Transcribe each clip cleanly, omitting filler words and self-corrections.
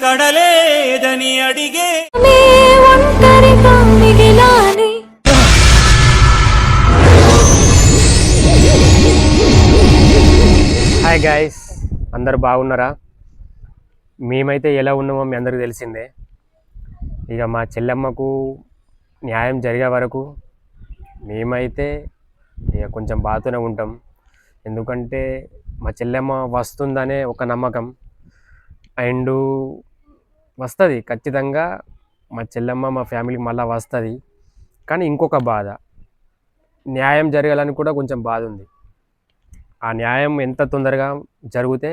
కడలేదని అడిగే hi guys, అందరు బాగున్నారా? మేమైతే ఎలా ఉన్నామో మీ అందరికీ తెలిసిందే. ఇక మా చెల్లెమ్మకు న్యాయం జరిగే వరకు మేమైతే ఇక కొంచెం బాగానే ఉంటాం. ఎందుకంటే మా చెల్లెమ్మ వస్తుందనే ఒక నమ్మకం, అండ్ వస్తుంది ఖచ్చితంగా. మా చెల్లెమ్మ మా ఫ్యామిలీకి మళ్ళీ వస్తుంది. కానీ ఇంకొక బాధ, న్యాయం జరగాలని కూడా కొంచెం బాధ ఉంది. ఆ న్యాయం ఎంత తొందరగా జరిగితే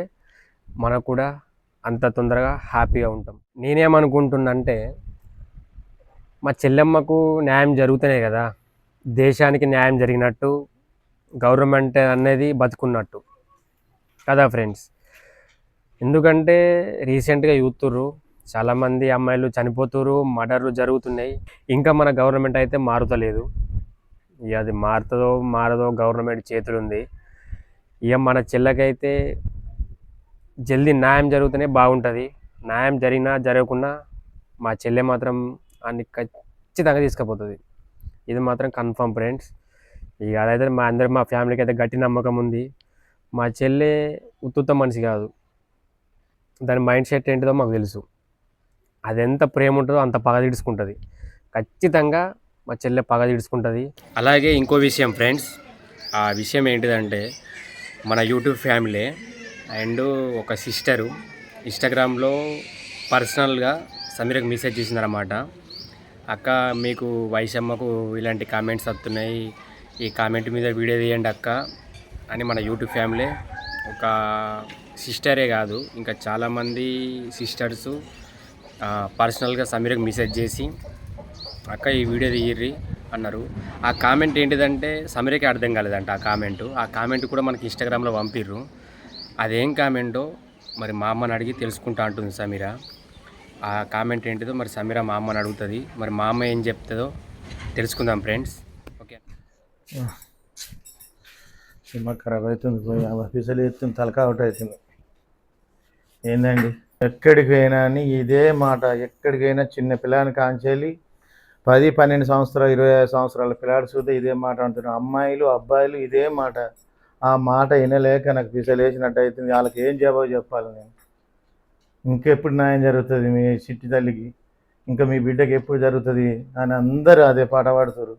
మనకు కూడా అంత తొందరగా హ్యాపీగా ఉంటాం. నేనేమనుకుంటున్నంటే, మా చెల్లెమ్మకు న్యాయం జరుగుతూనే కదా దేశానికి న్యాయం జరిగినట్టు, గవర్నమెంట్ అనేది బతుకున్నట్టు కదా ఫ్రెండ్స్. ఎందుకంటే రీసెంట్గా చూస్తుర్రు, చాలామంది అమ్మాయిలు చనిపోతున్నారు, మర్డర్లు జరుగుతున్నాయి. ఇంకా మన గవర్నమెంట్ అయితే మారుతలేదు. ఇక అది మారుతుందో మారదో గవర్నమెంట్ చేతులు ఉంది. ఇక మన చెల్లకైతే జల్దీ న్యాయం జరుగుతూనే బాగుంటుంది. న్యాయం జరిగినా జరగకున్నా మా చెల్లె మాత్రం అన్ని ఖచ్చితంగా తీసుకుపోతుంది. ఇది మాత్రం కన్ఫర్మ్ ఫ్రెండ్స్. ఇక అదైతే మా ఫ్యామిలీకి అయితే గట్టి నమ్మకం ఉంది. మా చెల్లె ఉత్తుత్త మనిషి కాదు, దాని మైండ్ సెట్ ఏంటిదో మాకు తెలుసు. అది ఎంత ప్రేమ ఉంటుందో అంత పగ తీర్చుకుంటుంది. ఖచ్చితంగా మా చెల్లె పగ తీర్చుకుంటుంది. అలాగే ఇంకో విషయం ఫ్రెండ్స్, ఆ విషయం ఏంటిదంటే, మన యూట్యూబ్ ఫ్యామిలీ అండ్ ఒక సిస్టరు ఇన్స్టాగ్రామ్లో పర్సనల్గా సమీరకు మెసేజ్ చేసిందన్నమాట. అక్క, మీకు వైశమ్మకు ఇలాంటి కామెంట్స్ వస్తున్నాయి, ఈ కామెంట్ మీద వీడియో తీయండి అక్క అని మన యూట్యూబ్ ఫ్యామిలీ, ఒక సిస్టరే కాదు ఇంకా చాలామంది సిస్టర్సు పర్సనల్గా సమీరకు మెసేజ్ చేసి అక్క ఈ వీడియో తీయర్రి అన్నారు. ఆ కామెంట్ ఏంటిదంటే సమీరకి అర్థం కాలేదంట. ఆ కామెంట్ కూడా మనకి ఇన్స్టాగ్రామ్లో పంపిర్రు. అదేం కామెంటో మరి మా అమ్మని అడిగి తెలుసుకుంటా అంటుంది సమీర. ఆ కామెంట్ ఏంటిదో మరి సమీర మా అమ్మని అడుగుతుంది. మరి మా అమ్మ ఏం చెప్తుందో తెలుసుకుందాం ఫ్రెండ్స్. ఓకే, సినిమా ఖరాబ్ అవుతుంది, పోయి ఆఫీసులు ఎత్తుంది, తలకా అవుట్ అవుతుంది. ఏందండి, ఎక్కడికైనా అని ఇదే మాట. ఎక్కడికైనా చిన్న పిల్లని కాంచేలి 10-12 సంవత్సరాలు 25 సంవత్సరాల పిల్లాడు చూస్తే ఇదే మాట అంటున్నారు. అమ్మాయిలు అబ్బాయిలు ఇదే మాట. ఆ మాట వినలేక నాకు పిసలేసినట్టు అవుతుంది. వాళ్ళకి ఏం జవాబు చెప్పాలి నేను? ఇంకెప్పుడు న్యాయం జరుగుతుంది మీ చిట్టి తల్లికి? ఇంకా మీ బిడ్డకి ఎప్పుడు జరుగుతుంది అని అందరూ అదే పాట పాడుతారు.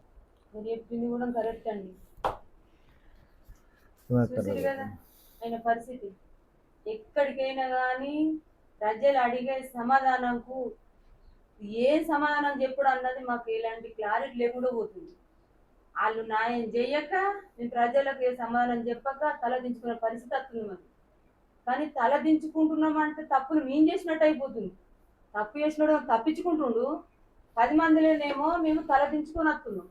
పరిస్థితి ఎక్కడికైనా కానీ ప్రజలు అడిగే సమాధానంకు ఏ సమాధానం చెప్పుడు అన్నది మాకు ఎలాంటి క్లారిటీ లేకుండా పోతుంది. వాళ్ళు న్యాయం చేయక మేము ప్రజలకు ఏ సమాధానం చెప్పక తలదించుకునే పరిస్థితి వస్తుంది మాకు. కానీ తలదించుకుంటున్నామంటే తప్పులు మేము చేసినట్టు అయిపోతుంది. తప్పు చేసినాడు తప్పించుకుంటుండు, 10 మందిలోనేమో మేము తలదించుకొని వస్తున్నాం.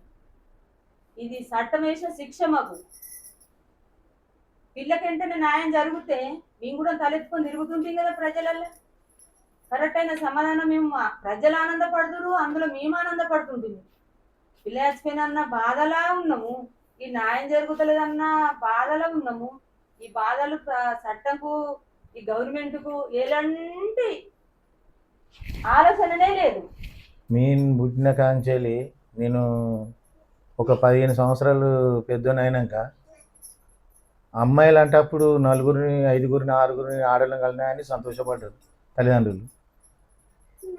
ఇది చట్టం వేసిన శిక్ష మాకు. పిల్లకంటేనే న్యాయం జరిగితే మేము కూడా తలెత్తుకొని తిరుగుతుంటాం కదా ప్రజలలో. కరెక్ట్ అయిన సమాధానం మేము ప్రజలు ఆనందపడుతురు, అందులో మేము ఆనందపడుతుంటుంది. పిల్ల చచ్చిపోయినన్న బాధలా ఉన్నాము, ఈ న్యాయం జరుగుతలేదన్న బాధలో ఉన్నాము. ఈ బాధలు చట్టంకు ఈ గవర్నమెంట్కు ఎలాంటి ఆలోచననే లేదు. నేను పుట్టిన కాంచెలి నేను ఒక 15 సంవత్సరాలు పెద్దనైనాక అమ్మాయిలు అంటే అప్పుడు 4, 5, 6 ఆడలను కలిగినాయని సంతోషపడ్డారు తల్లిదండ్రులు.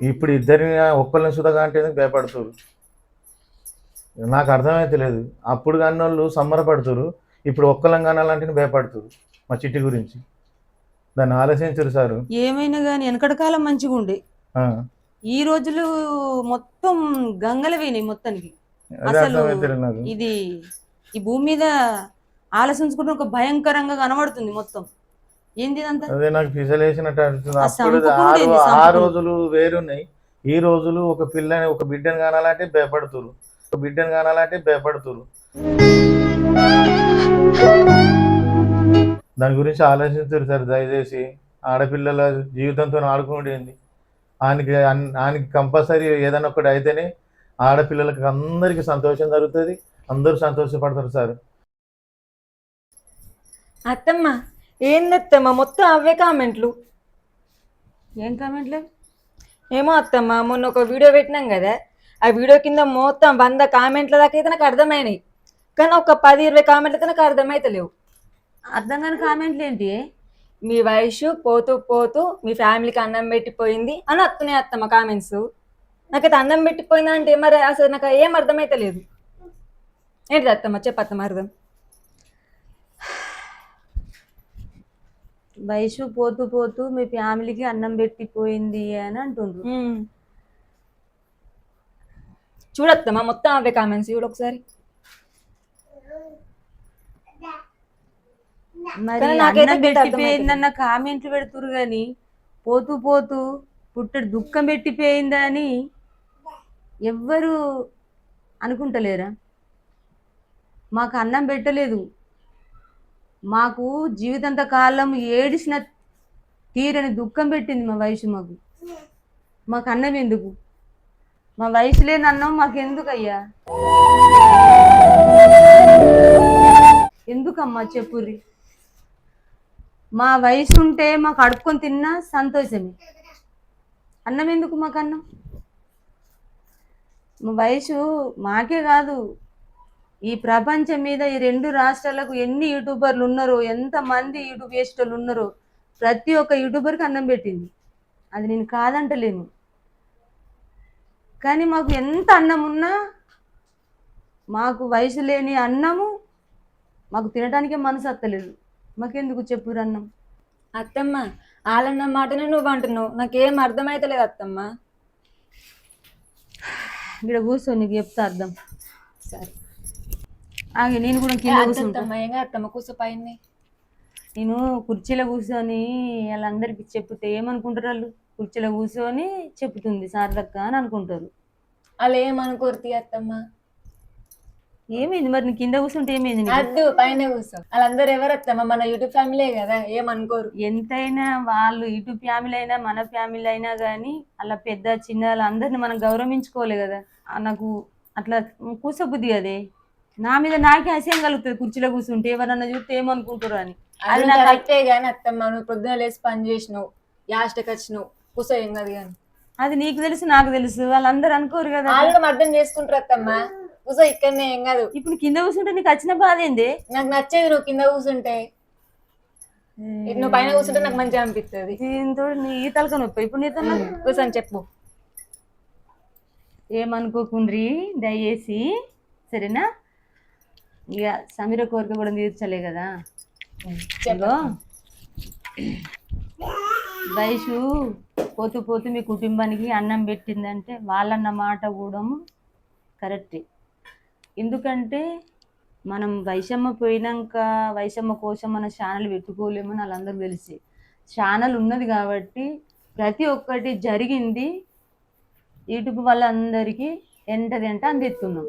ఇప్పుడు ఇద్దరిని ఒక్కరిని సుధగా అంటే భయపడుతురు. నాకు అర్థమైతే లేదు. అప్పుడు కాని వాళ్ళు సంబరపడుతురు, ఇప్పుడు ఒక్కలం కానాలంటే భయపడుతురు. మా చిట్టి గురించి దాన్ని ఆలోచించరు సార్. ఏమైనా కానీ వెనకటి కాలం మంచిగా ఉండే, ఈ రోజులు మొత్తం గంగలవేనాయి మొత్తానికి. అసలు ఇది ఈ భూమి మీద ఆలోచించుకుంటే ఒక భయంకరంగా కనబడుతుంది మొత్తం. ఏంది అదే నాకు పిసలేసినట్టు అనిపిస్తుంది. అప్పుడు ఆ రోజులు వేరున్నాయి, ఈ రోజులు. ఒక బిడ్డను కానాలంటే భయపడుతురు, దాని గురించి ఆలోచించారు సార్. దయచేసి ఆడపిల్లల జీవితంతో ఆడుకోండి. ఆయనకి కంపల్సరీ ఏదైనా ఒకటి అయితేనే ఆడపిల్లలకి అందరికీ సంతోషం జరుగుతుంది, అందరూ సంతోషపడతారు సార్. అత్తమ్మ ఏందత్తమ్మ మొత్తం అవే కామెంట్లు. ఏం కామెంట్లు? ఏమో అత్తమ్మ మొన్న ఒక వీడియో పెట్టినాం కదా, ఆ వీడియో కింద మొత్తం 100 కామెంట్ల దాకా అయితే నాకు అర్థమైనాయి, కానీ ఒక 10-20 కామెంట్లు అయితే నాకు అర్థమైతలేవు. అర్థం కాని కామెంట్లు ఏంటి? మీ వయసు పోతూ పోతూ మీ ఫ్యామిలీకి అన్నం పెట్టిపోయింది అని వస్తున్నాయి అత్తమ్మ కామెంట్స్. నాకైతే అన్నం పెట్టిపోయింది అంటే మరి అసలు నాకు ఏం అర్థమైతలేదు. ఏంటిది అత్తమ్మ చెప్పత్తమ్మ అర్థం? వయసు పోతూ పోతూ మీ ఫ్యామిలీకి అన్నం పెట్టిపోయింది అని అంటుండ్రు. చూడత్తమ్మా మొత్తం అవే కామెంట్స్ చూడు ఒకసారి. మరి కానీ నాకైతే అన్నం గిట్ట పెట్టిపోయిందన్న కామెంట్లు పెడుతురు గాని పోతూ పోతూ పుట్టడు దుఃఖం పెట్టిపోయిందని ఎవ్వరు అనుకుంటలేరా? మాకు అన్నం పెట్టలేదు, మాకు జీవితాంత కాలం ఏడిసిన తీరని దుఃఖం పెట్టింది మా వయసు. మాకు అన్నం ఎందుకు? మా వయసు లేని అన్నం మాకు ఎందుకు అయ్యా? ఎందుకమ్మా చెప్పుర్రి? మా వయసు ఉంటే మాకు అడుక్కొని తిన్నా సంతోషమే, అన్నం ఎందుకు మాకు? అన్నం మా వయసు మాకే కాదు, ఈ ప్రపంచం మీద ఈ 2 రాష్ట్రాలకు ఎన్ని యూట్యూబర్లు ఉన్నారో, ఎంతమంది యూట్యూబ్ చేసేటోళ్ళు ఉన్నారో, ప్రతి ఒక్క యూట్యూబర్కి అన్నం పెట్టింది. అది నేను కాదంటలేను, కానీ మాకు ఎంత అన్నం ఉన్నా మాకు వయసు లేని అన్నము మాకు తినడానికే మనసు వస్తలేదు. మాకెందుకు చెప్పురు అన్నం? అత్తమ్మ వాళ్ళన్న మాటనే నువ్వు అంటున్నావు, నాకేం అర్థమైతలేదు అత్తమ్మ. ఇక్కడ కూర్చో, నీకు చెప్తా అర్థం. సరే ఆగే, నేను కూడా కింద కూర్చుంటా. అత్తమ్మ ఏం అత్తమ్మ కూర్చో పైన. నేను కుర్చీలో కూర్చొని వాళ్ళందరికీ చెప్తే ఏమనుకుంటారు? వాళ్ళు కుర్చీలో కూర్చొని చెప్తుంది సారదక్క అని అనుకుంటారు. వాళ్ళు ఏమనుకోరు అత్తమ్మ. ఏమైంది మరి? నీ కింద కూర్చుంటే ఏమైంది నీకు? అద్దు పైన కూర్చో. వాళ్ళందరూ ఎవరు అత్తమ్మ? మన యూట్యూబ్ ఫ్యామిలీ కదా, ఏమనుకోరు. ఎంతైనా వాళ్ళు యూట్యూబ్ ఫ్యామిలీ అయినా మన ఫ్యామిలీ అయినా కానీ అలా పెద్ద చిన్న వాళ్ళందరినీ మనం గౌరవించుకోవాలి కదా. నాకు అట్లా కూర్చోబుద్ది అదే, నా మీద నాకే అసహ్యం కలుగుతుంది కుర్చీలో కూర్చుంటే. ఎవరన్నా చూస్తే ఏమనుకుంటారు అని. అది నాకు కరెక్టే కానీ అత్తమ్మ, నువ్వు పొద్దున లేసి పని చేసినావు, యాస్టకి వచ్చినావు, కూర్చో ఏం కాదు కానీ. అది నీకు తెలుసు నాకు తెలుసు, వాళ్ళందరూ అనుకోరు కదా. వాళ్ళు కూడా అర్థం చేసుకుంటారు అత్తమ్మ, కూర్చో ఇక్కడనే ఏం కాదు. ఇప్పుడు కింద కూర్చుంటే నీకు వచ్చిన బాధ ఏంది? నాకు నచ్చేది నువ్వు కింద కూర్చుంటే, నువ్వు పైన కూర్చుంటే నాకు మంచిగా అనిపిస్తుంది. దీంతో నీ తలక నొప్పి. ఇప్పుడు నీతో కూర్చొని చెప్పు. ఏమనుకోకుండ్రి దయచేసి, సరేనా? ఇక సమీర కోరిక కూడా తీర్చలే కదా. చలో, వయసు పోతూ పోతూ మీ కుటుంబానికి అన్నం పెట్టిందంటే వాళ్ళన్న మాట కూడా కరెక్టే. ఎందుకంటే మనం వైషమ్మ పోయినాక వైషమ్మ కోసం మన ఛానల్ పెట్టుకోలేమని వాళ్ళందరికీ తెలిసి ఛానల్ ఉన్నది కాబట్టి ప్రతి ఒక్కటి జరిగింది యూట్యూబ్ వాళ్ళందరికీ ఎంటదెంట అందిస్తున్నాం.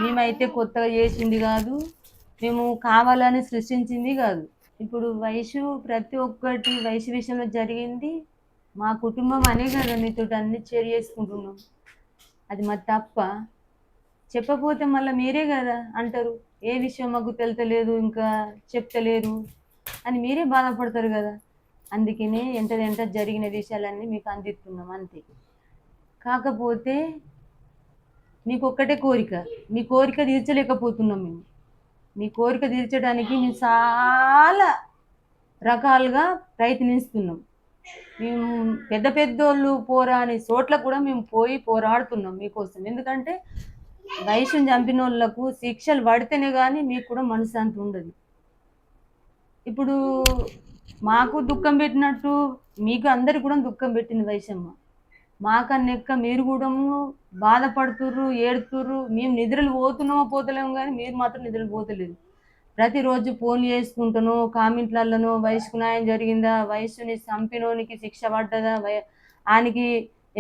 మేమైతే కొత్తగా చేసింది కాదు, మేము కావాలని సృష్టించింది కాదు. ఇప్పుడు వయసు ప్రతి ఒక్కటి వయసు విషయంలో జరిగింది మా కుటుంబం అనే కదా మీతో అన్ని షేర్ చేసుకుంటున్నాం. అది మా తప్ప? చెప్పకపోతే మళ్ళీ మీరే కదా అంటారు, ఏ విషయం మాకు తెలుతలేదు ఇంకా చెప్తలేరు అని మీరే బాధపడతారు కదా. అందుకనే ఎంట జరిగిన విషయాలన్నీ మీకు అందిస్తున్నాం అంతే. కాకపోతే మీకు ఒక్కటే కోరిక, మీ కోరిక తీర్చలేకపోతున్నాం మేము. మీ కోరిక తీర్చడానికి మేము చాలా రకాలుగా ప్రయత్నిస్తున్నాం. మేము పెద్ద పెద్దోళ్ళు పోరాని చోట్ల కూడా మేము పోయి పోరాడుతున్నాం మీకోసం. ఎందుకంటే వయసుని చంపిన వాళ్ళకు శిక్షలు పడితేనే కానీ మీకు కూడా మనశ్శాంతి ఉండదు. ఇప్పుడు మాకు దుఃఖం పెట్టినట్టు మీకు అందరికి కూడా దుఃఖం పెట్టింది వయసమ్మ. మాకన్నెక్క మీరు కూడా బాధపడుతుర్రు, ఏడుతుర్రు. మేము నిద్రలు పోతున్నామో పోతలేము కానీ మీరు మాత్రం నిద్రలు పోతలేదు. ప్రతిరోజు ఫోన్లు చేసుకుంటాను, కామెంట్లలోనో వయసుకు న్యాయం జరిగిందా, వయసుని చంపినోనికి శిక్ష పడ్డదా, ఆయనకి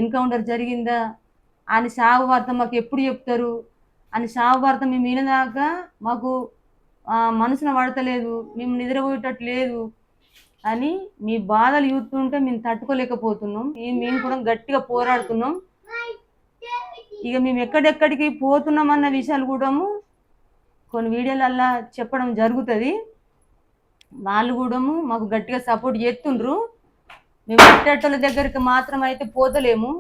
ఎన్కౌంటర్ జరిగిందా, ఆయన సాగు వార్త మాకు ఎప్పుడు చెప్తారు అని సాగు వార్త మేము వినదాకా మాకు మనసున పడతలేదు, మేము నిద్రపోయేటట్టు లేదు అని మీ బాధలు చూస్తుంటే మేము తట్టుకోలేకపోతున్నాం. మేము కూడా గట్టిగా పోరాడుతున్నాం. ఇక మేము ఎక్కడెక్కడికి పోతున్నామన్న విషయాలు కూడా కొన్ని వీడియోలల్లా చెప్పడం జరుగుతుంది. వాళ్ళు కూడా మాకు గట్టిగా సపోర్ట్ చేస్తుండ్రు. మేము అట్టేటోళ్ళ దగ్గరికి మాత్రం అయితే పోతలేము,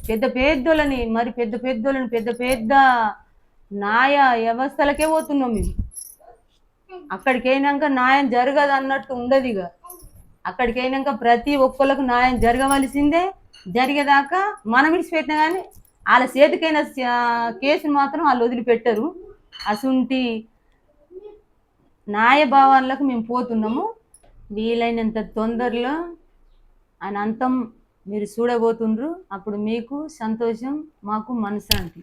పెద్ద పెద్దోళ్ళని మరి పెద్ద పెద్ద న్యాయ వ్యవస్థలకే పోతున్నాం మేము. అక్కడికి అయినాక న్యాయం జరగదు అన్నట్టు ఉండదు. ఇక అక్కడికి అయినాక ప్రతి ఒక్కళ్ళకు న్యాయం జరగవలసిందే. జరిగేదాకా మనం విడిచిపెట్టినా కానీ వాళ్ళ చేతికైన కేసును మాత్రం వాళ్ళు వదిలిపెట్టరు. అసుంటి న్యాయభావాలకు మేము పోతున్నాము. వీలైనంత తొందరలో ఆయన అంతం మీరు చూడబోతుండ్రు. అప్పుడు మీకు సంతోషం, మాకు మనశ్శాంతి.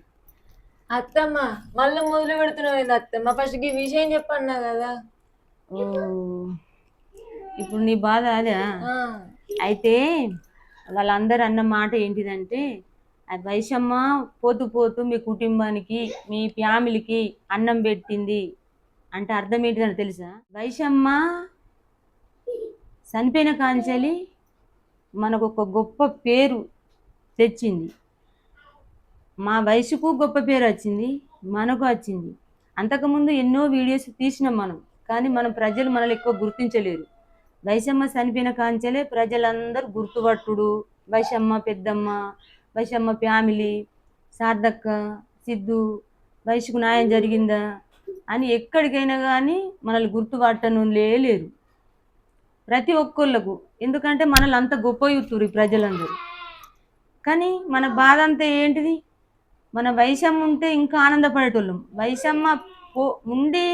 అత్తమ్మ మళ్ళీ మొదలు పెడుతున్నావు అత్తమ్మ, ఫస్ట్ ఈ విషయం చెప్పన్నా కదా. ఓ ఇప్పుడు నీ బాధ అదే. ఆ, అయితే వాళ్ళందరూ అన్న మాట ఏంటిదంటే, ఆ వైశమ్మ పోతూ పోతూ మీ కుటుంబానికి మీ ఫ్యామిలీకి అన్నం పెట్టింది అంటే అర్థం ఏంటిదని తెలుసా? వైశమ్మ చనిపోయిన కాంచెలి మనకు ఒక గొప్ప పేరు తెచ్చింది. మా వయసుకు గొప్ప పేరు వచ్చింది, మనకు వచ్చింది. అంతకుముందు ఎన్నో వీడియోస్ తీసినాం మనం, కానీ మన ప్రజలు మనల్ని ఎక్కువ గుర్తించలేరు. వైశమ్మ చనిపోయిన కాంచెలే ప్రజలందరూ గుర్తుపట్టుడు, వైశమ్మ పెద్దమ్మ, వైశమ్మ ఫ్యామిలీ, శారదక్క, సిద్ధు, వయసుకు న్యాయం జరిగిందా అని ఎక్కడికైనా కానీ మనల్ని గుర్తుపట్టను లేరు ప్రతి ఒక్కళ్ళకు. ఎందుకంటే మనల్ని అంత గొప్ప యూతురు ఈ ప్రజలందరూ. కానీ మన బాధ అంతా ఏంటిది? మన వైశమ్మ ఉంటే ఇంకా ఆనందపడేటోళ్ళం. వైశమ్మ ఉండి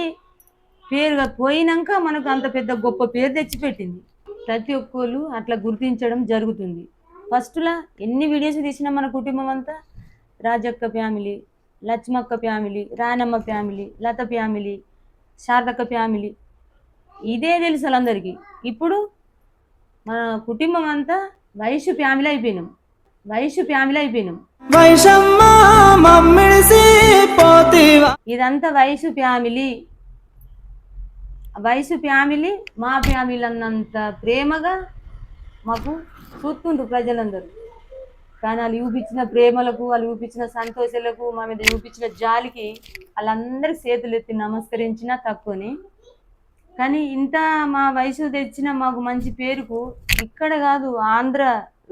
పేరుగా పోయినాక మనకు అంత పెద్ద గొప్ప పేరు తెచ్చిపెట్టింది. ప్రతి ఒక్కళ్ళు అట్లా గుర్తించడం జరుగుతుంది. ఫస్ట్లా ఎన్ని వీడియోస్ తీసినా మన కుటుంబం అంతా రాజక్క ఫ్యామిలీ, లక్ష్మక్క ఫ్యామిలీ, రానమ్మ ఫ్యామిలీ, లత ఫ్యామిలీ, శారదక్క ఫ్యామిలీ, ఇదే తెలుసు వాళ్ళందరికీ. ఇప్పుడు మన కుటుంబం అంతా వయసు ఫ్యామిలీ అయిపోయినాం. ఇదంతా వయసు ఫ్యామిలీ మా ఫ్యామిలీ అన్నంత ప్రేమగా మాకు చూస్తుండ్రు ప్రజలందరూ. కానీ వాళ్ళు చూపించిన ప్రేమలకు, వాళ్ళు చూపించిన సంతోషాలకు, మా మీద చూపించిన జాలికి వాళ్ళందరికీ చేతులు ఎత్తి నమస్కరించినా తక్కువని. కానీ ఇంత మా వయసు తెచ్చిన మాకు మంచి పేరుకు ఇక్కడ కాదు, ఆంధ్ర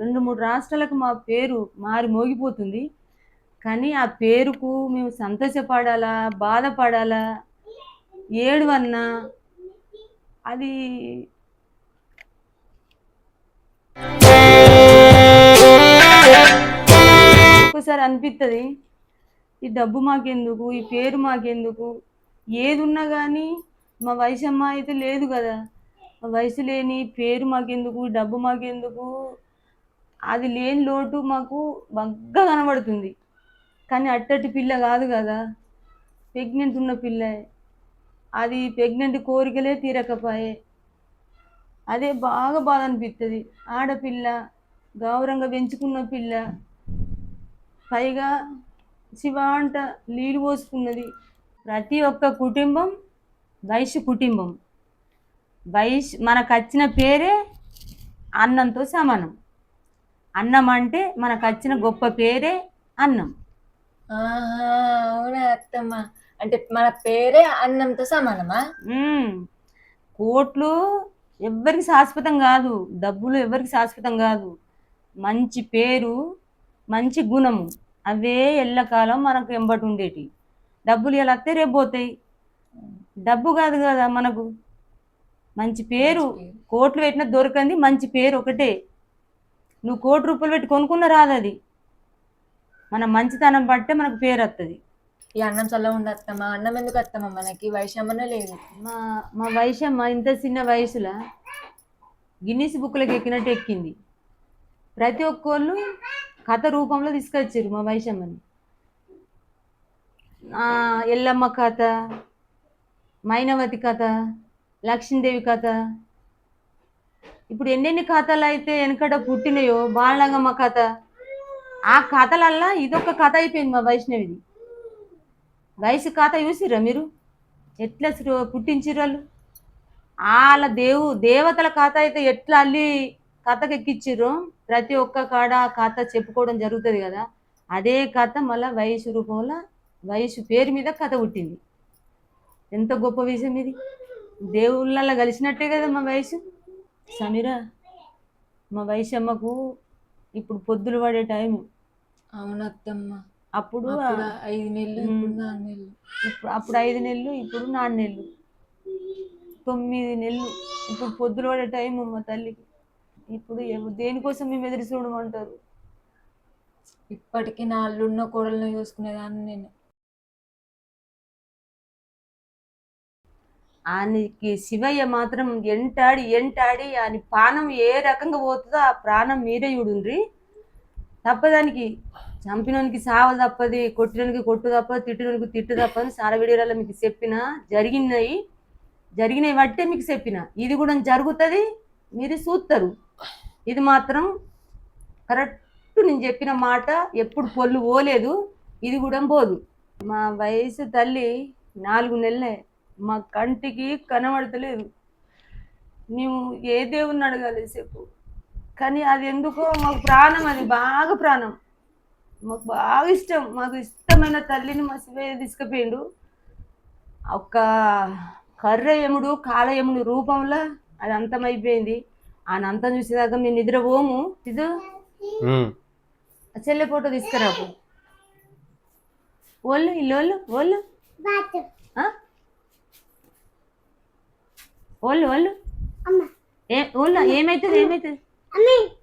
2-3 రాష్ట్రాలకు మా పేరు మారి మోగిపోతుంది. కానీ ఆ పేరుకు మేము సంతోషపడాలా, బాధపడాలా, ఏడువన్నా అది ఒక్కసారి అనిపిస్తుంది. ఈ డబ్బు మాకెందుకు, ఈ పేరు మాకెందుకు, ఏది ఉన్నా కానీ మా వైశమ్మ అయితే లేదు కదా. మా వయసు లేని పేరు మాకెందుకు, డబ్బు మాకెందుకు, అది లేని లోటు మాకు బాగా కనబడుతుంది. కానీ అట్టటి పిల్ల కాదు కదా, ప్రెగ్నెంట్ ఉన్న పిల్ల. అది ప్రెగ్నెంట్ కోరికలే తీరకపోయే. అదే బాగా బాధ అనిపిస్తుంది. ఆడపిల్ల, గౌరవంగా పెంచుకున్న పిల్ల, పైగా శివ అంట నీళ్ళు పోసుకున్నది. ప్రతి ఒక్క కుటుంబం వయసు కుటుంబం. మనకు వచ్చిన పేరే అన్నంతో సమానం. అన్నం అంటే మనకు వచ్చిన గొప్ప పేరే అన్నం. ఆహా, అవునా అత్తమ్మ, అంటే మన పేరే అన్నంతో సమానమా? కోట్లు ఎవ్వరికి శాశ్వతం కాదు, డబ్బులు ఎవరికి శాశ్వతం కాదు. మంచి పేరు, మంచి గుణము, అవే ఎల్లకాలం మనకు ఎంబటి ఉండేటి. డబ్బులు ఇలా వస్తే రేపు పోతాయి. డబ్బు కాదు కదా మనకు మంచి పేరు. కోట్లు పెట్టినా దొరకంది మంచి పేరు ఒకటే. నువ్వు 1 కోటి రూపాయలు పెట్టి కొనుక్కున్న రాదు అది. మన మంచితనం బట్టే మనకు పేరు వస్తుంది. ఈ అన్నం చల్ల ఉండత్తమ్మా. అన్నం ఎందుకు అత్తమ్మ, మనకి వైషమ్మనే లేదు. మా వైశమ్మ ఇంత చిన్న వయసులో గిన్నీస్ బుక్లకు ఎక్కినట్టు ఎక్కింది. ప్రతి ఒక్కళ్ళు కథ రూపంలో తీసుకొచ్చారు మా వైశమ్మని. ఎల్లమ్మ కథ, మైనవతి కథ, లక్ష్మీదేవి కథ, ఇప్పుడు ఎన్నెన్ని కథలు అయితే వెనకట పుట్టినాయో, బాలగమ్మ కథ, ఆ కథలల్లా ఇదొక కథ అయిపోయింది మా వైష్ణవిది. వయసు కథ చూసిర్రా మీరు? ఎట్లా పుట్టించిర్రు వాళ్ళు. వాళ్ళ దేవతల కథ అయితే ఎట్లా అల్లి కథకు ఎక్కిచ్చిర్రో ప్రతి ఒక్క కాడ కథ చెప్పుకోవడం జరుగుతుంది కదా. అదే కథ మళ్ళీ వయసు రూపంలో వయసు పేరు మీద కథ పుట్టింది. ఎంత గొప్ప విషయం ఇది. దేవుళ్ళల్లో కలిసినట్టే కదా మా వయసు. సమీరా, మా వైశమ్మకు ఇప్పుడు పొద్దులు పడే టైం. అవునత్తమ్మ. అప్పుడు అప్పుడు 5 నెలలు, ఇప్పుడు 4 నెలలు. అప్పుడు 5 నెలలు, ఇప్పుడు 4 నెలలు, 9 నెలలు. ఇప్పుడు పొద్దులు పడే టైం మా తల్లికి. ఇప్పుడు దేనికోసం మేము ఎదురు చూడమంటారు? ఇప్పటికీ నా అల్లున్న కోడలను చూసుకునేదాన్ని నేను. ఆయనకి శివయ్య మాత్రం ఎంటాడి ఆయన ప్రాణం ఏ రకంగా పోతుందో ఆ ప్రాణం మీరే చూడుండ్రి. తప్పదానికి చంపినోనికి సావ తప్పది, కొట్టినోనికి కొట్టు తప్పదు, తిట్టినోనికి తిట్టు తప్పదు. సార వీడియోలలో మీకు చెప్పిన జరిగినవి బట్టే మీకు చెప్పిన. ఇది కూడా జరుగుతుంది, మీరు చూస్తారు. ఇది మాత్రం కరెక్ట్. నేను చెప్పిన మాట ఎప్పుడు పొల్లు పోలేదు, ఇది కూడా పోదు. మా వయసు తల్లి 4 నెలలే, మా కంటికి కనబడతలేదు. మేము ఏ దేవుణ్ణి అడగాలి చెప్పు? కానీ అది ఎందుకో మాకు ప్రాణం, అది బాగా ప్రాణం, మాకు బాగా ఇష్టం. మాకు ఇష్టమైన తల్లిని మా శివయ్య తీసుకుపోయిండు. ఒక కర్ర యముడు కాల యముడు రూపంలో అది అంతమైపోయింది. ఆయన అంతం చూసేదాకా మేము నిద్రపోము. ఇది చెల్లె ఫోటో తీసుకురాకు. వాళ్ళు ఇల్లు వాళ్ళు ఏమైతుంది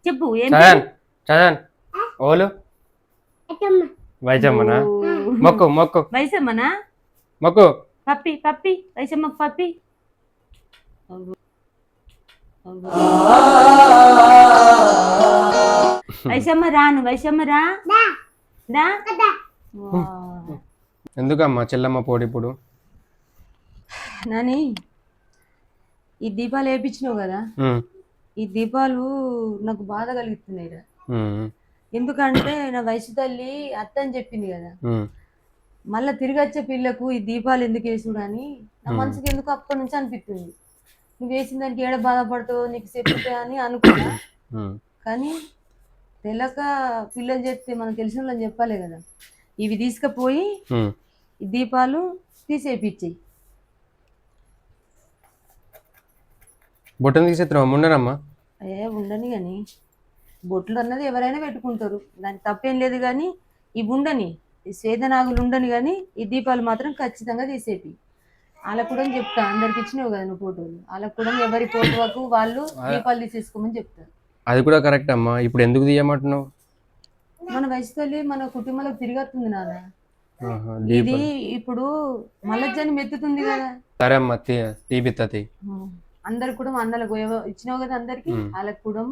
చెప్పు. ఓలు వైజమ్మనా? మొక్కు మొక్కు వైసమ్మనా? మొక్కు. పప్పి వైసమ్మకు పప్పి. వైసమ్మ రాను, వైసమ్మ రా. ఎందుకమ్మా చెల్లమ్మ పోడి ఇప్పుడు? నాని, ఈ దీపాలు వేయించినావు కదా, ఈ దీపాలు నాకు బాధ కలుగుతున్నాయి. ఎందుకంటే నా వయసు తల్లి అత్త అని చెప్పింది కదా, మళ్ళా తిరిగి వచ్చే పిల్లకు ఈ దీపాలు ఎందుకు వేసుడు అని నా మనసుకి ఎందుకు అప్పటి నుంచి అనిపిస్తుంది. నువ్వు వేసిన దానికి ఏడ బాధపడతావు, నీకు చెప్తా అని అనుకున్నా. కానీ తెలక పిల్లలు చెప్తే మనం తెలిసిన వాళ్ళని చెప్పాలి కదా. ఇవి తీసుకుపోయి ఈ దీపాలు తీసేపిచ్చాయి. బొట్టను తీసేస్తున్నావు ఉండనమ్మా? ఉండని కానీ బొట్లు అన్నది ఎవరైనా పెట్టుకుంటారు, దానికి తప్పేం లేదు. కానీ ఇవి ఉండని, ఈ శ్వేతనాగులు ఉండని, కానీ ఈ దీపాలు మాత్రం ఖచ్చితంగా తీసేపి. వాళ్ళకు కూడా చెప్తా, అందరికి ఇచ్చినావు కదా నువ్వు ఫోటోలు, వాళ్ళకు కూడా ఎవరి ఫోటోకు వాళ్ళు దీపాలు తీసేసుకోమని చెప్తారు. అది కూడా కరెక్ట్ అమ్మా. ఇప్పుడు ఎందుకు తీయమంటున్నావు? మన వయసు తల్లి మన కుటుంబంలో తిరిగొస్తుంది నాన్న. ఇది ఇప్పుడు మల్లజ్జాన్ని మెత్తుతుంది కదా. సరే అమ్మా, తీపిత్తది. అందరికి కూడా అన్నలకు ఇచ్చినావు కదా, అందరికి వాళ్ళకి కూడా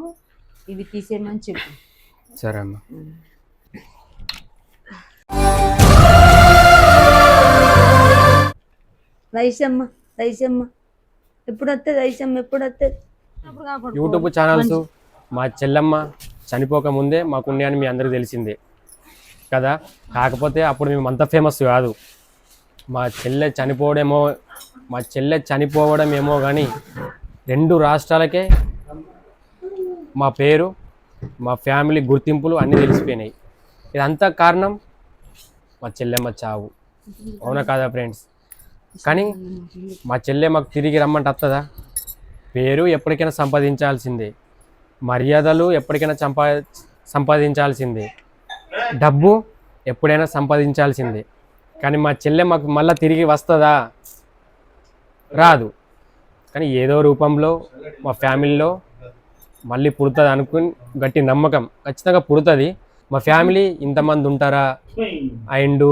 ఇవి తీసేయమని చెప్పు. సరే అమ్మా. వైసమ్మ ఎప్పుడు వస్తుంది? వైసమ్మ ఎప్పుడు వస్తుంది? యూట్యూబ్ ఛానల్స్ మా చెల్లమ్మ చనిపోక ముందే మాకున్నాయి అని మీ అందరికి తెలిసిందే కదా. కాకపోతే అప్పుడు మేము అంత ఫేమస్ కాదు. మా చెల్లె చనిపోవడం ఏమో కానీ 2 రాష్ట్రాలకే మా పేరు, మా ఫ్యామిలీ గుర్తింపులు అన్నీ తెలిసిపోయినాయి. ఇదంతా కారణం మా చెల్లెమ్మ చావు. అవునా కాదా ఫ్రెండ్స్? కానీ మా చెల్లె మాకు తిరిగి రమ్మంటే వస్తుందా? పేరు ఎప్పటికైనా సంపాదించాల్సిందే, మర్యాదలు ఎప్పటికైనా సంపాదించాల్సిందే, డబ్బు ఎప్పుడైనా సంపాదించాల్సిందే. కానీ మా చెల్లె మాకు మళ్ళీ తిరిగి వస్తుందా? రాదు. కానీ ఏదో రూపంలో మా ఫ్యామిలీలో మళ్ళీ పుడుతుంది అనుకుని గట్టి నమ్మకం, ఖచ్చితంగా పుడుతుంది. మా ఫ్యామిలీ ఇంతమంది ఉంటారా అండ్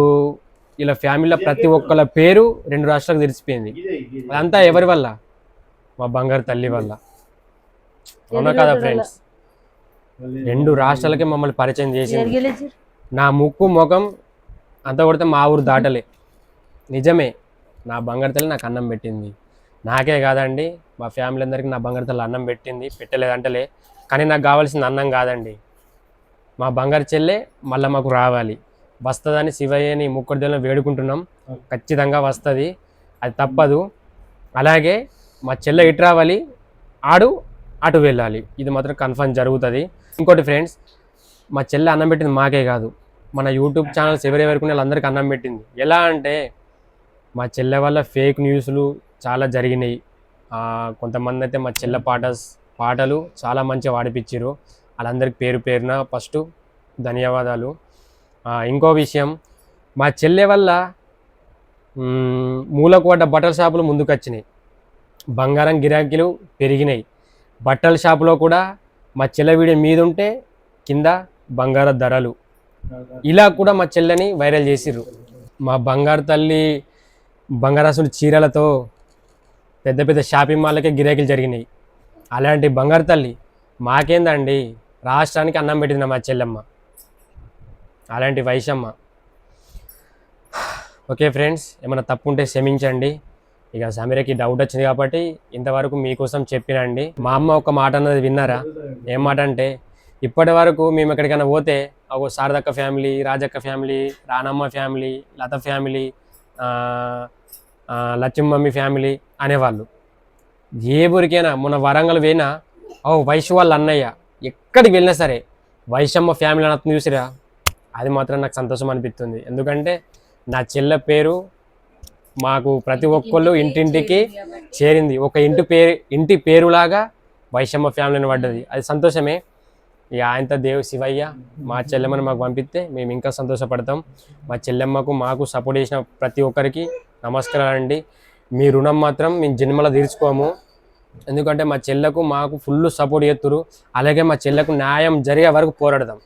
ఇలా ఫ్యామిలీలో ప్రతి ఒక్కళ్ళ పేరు 2 రాష్ట్రాలకు తెలిసిపోయింది. అదంతా ఎవరి వల్ల? మా బంగారు తల్లి వల్ల. అవునా కదా ఫ్రెండ్స్? 2 రాష్ట్రాలకే మమ్మల్ని పరిచయం చేసింది. నా ముక్కు ముఖం అంతా కొడితే మా ఊరు దాటలే. నిజమే, నా బంగారు తల్లి నాకు అన్నం పెట్టింది. నాకే కాదండి, మా ఫ్యామిలీ అందరికీ నా బంగారు తల్లి అన్నం పెట్టింది. పెట్టలేదంటలే, కానీ నాకు కావాల్సింది అన్నం కాదండి. మా బంగారు చెల్లె మళ్ళీ మాకు రావాలి, వస్తుందని శివయ్యని ముక్కుడిదెల్లో వేడుకుంటున్నాం. ఖచ్చితంగా వస్తుంది, అది తప్పదు. అలాగే మా చెల్లె ఇటు రావాలి, ఆడు అటు వెళ్ళాలి, ఇది మాత్రం కన్ఫర్మ్ జరుగుతుంది. ఇంకోటి ఫ్రెండ్స్, మా చెల్లె అన్నం పెట్టింది మాకే కాదు, మన యూట్యూబ్ ఛానల్స్ ఎవరెవరికి వాళ్ళందరికీ అన్నం పెట్టింది. ఎలా అంటే మా చెల్లె వల్ల ఫేక్ న్యూస్లు చాలా జరిగినాయి. కొంతమంది అయితే మా చెల్లె పాట పాటలు చాలా మంచిగా పాడిపించారు. వాళ్ళందరికీ పేరు పేరున ఫస్ట్ ధన్యవాదాలు. ఇంకో విషయం, మా చెల్లె వల్ల మూలకు పడ్డ బట్టల షాపులు ముందుకు వచ్చినాయి, బంగారం గిరాకీలు పెరిగినాయి. బట్టల షాపులో కూడా మా చెల్లె వీడియో మీద ఉంటే కింద బంగార ధరలు, ఇలా కూడా మా చెల్లెని వైరల్ చేసిర్రు. మా బంగారు తల్లి బంగారాసులు చీరలతో పెద్ద పెద్ద షాపింగ్ మాల్కే గిరాకీలు జరిగినాయి. అలాంటి బంగారు తల్లి మాకేందండి, రాష్ట్రానికి అన్నం పెట్టింది మా చెల్లెమ్మ, అలాంటి వైశమ్మ. ఓకే ఫ్రెండ్స్, ఏమైనా తప్పు ఉంటే క్షమించండి. ఇక సమీరకి డౌట్ వచ్చింది కాబట్టి ఇంతవరకు మీకోసం చెప్పినండి. మా అమ్మ ఒక మాట అన్నది విన్నారా? ఏం మాట అంటే, ఇప్పటి వరకు మేము ఎక్కడికైనా పోతే ఒక శారదక్క ఫ్యామిలీ, రాజక్క ఫ్యామిలీ, రానమ్మ ఫ్యామిలీ, లత ఫ్యామిలీ, లక్ష్మమ్మి ఫ్యామిలీ అనేవాళ్ళు. ఏ ఊరికైనా మొన్న వరంగల్ పోయినా వైశ్య వాళ్ళ అన్నయ్య, ఎక్కడికి వెళ్ళినా సరే వైశమ్మ ఫ్యామిలీ అని చూసిరా, అది మాత్రం నాకు సంతోషం అనిపిస్తుంది. ఎందుకంటే నా చెల్లె పేరు మాకు ప్రతి ఒక్కళ్ళు ఇంటింటికి చేరింది, ఒక ఇంటి పేరులాగా వైశమ్మ ఫ్యామిలీని పడ్డది, అది సంతోషమే. ఇక ఆయనతో దేవు శివయ్య మా చెల్లెమ్మని మాకు పంపిస్తే మేము ఇంకా సంతోషపడతాం. మా చెల్లెమ్మకు మాకు సపోర్ట్ చేసిన ప్రతి ఒక్కరికి నమస్కారాలు అండి. మీ రుణం మాత్రం మేము జన్మలో తీర్చుకోము. ఎందుకంటే మా చెల్లెకు మాకు ఫుల్ సపోర్ట్ చేస్తున్నారు. అలాగే మా చెల్లెకు న్యాయం జరిగే వరకు పోరాడదాం.